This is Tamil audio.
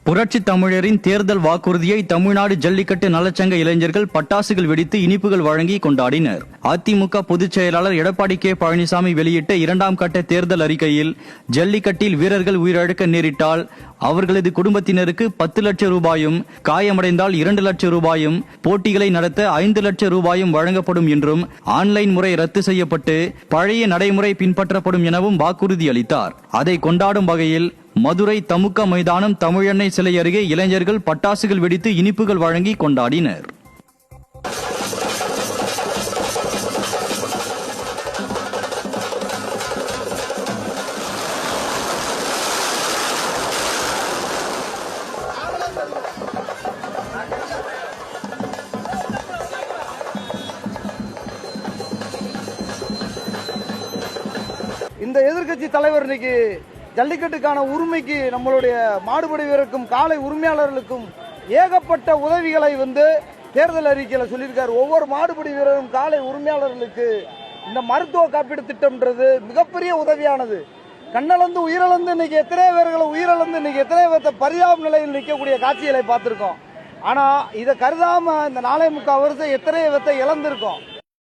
புரட்சி தமிழரின் தேர்தல் வாக்குறுதியை தமிழ்நாடு ஜல்லிக்கட்டு நலச்சங்க இளைஞர்கள் பட்டாசுகள் வெடித்து இனிப்புகள் வழங்கி கொண்டாடினர். அதிமுக பொதுச் செயலாளர் எடப்பாடி கே பழனிசாமி வெளியிட்ட 2ஆம் கட்ட தேர்தல் அறிக்கையில் ஜல்லிக்கட்டில் வீரர்கள் உயிரிழக்க நேரிட்டால் அவர்களது குடும்பத்தினருக்கு 10 லட்சம் ரூபாயும், காயமடைந்தால் 2 லட்சம் ரூபாயும், போட்டிகளை நடத்த 5 லட்சம் ரூபாயும் வழங்கப்படும் என்றும் ஆன்லைன் முறை ரத்து செய்யப்பட்டு பழைய நடைமுறை பின்பற்றப்படும் எனவும் வாக்குறுதி அளித்தார். அதை கொண்டாடும் வகையில் மதுரை தமுக மைதானம் தமிழன்னை சிலை அருகே இளைஞர்கள் பட்டாசுகள் வெடித்து இனிப்புகள் வழங்கி கொண்டாடினர். இந்த எதிர்க்கட்சி தலைவர் இன்னைக்கு ஜல்லிக்கட்டுக்கான உரிமைக்கு நம்மளுடைய மாடுபடி வீரருக்கும் காளை உரிமையாளர்களுக்கும் ஏகப்பட்ட உதவிகளை தேர்தல் அறிக்கையில் சொல்லியிருக்காரு. ஒவ்வொரு மாடுபடி வீரரும் காளை உரிமையாளர்களுக்கு இந்த மருத்துவ காப்பீடு திட்டம்ன்றது மிகப்பெரிய உதவியானது. கண்ணளந்து உயிரிழந்து இன்னைக்கு எத்தனை பேர்களை உயிரிழந்து இன்னைக்கு எத்தனை பேர்த்த பரிதாப நிலையில் நிற்கக்கூடிய காட்சிகளை பார்த்திருக்கோம். ஆனா இதை கருதாம இந்த 4.25 வருஷம் எத்தனை பேர்த்த இழந்திருக்கோம்.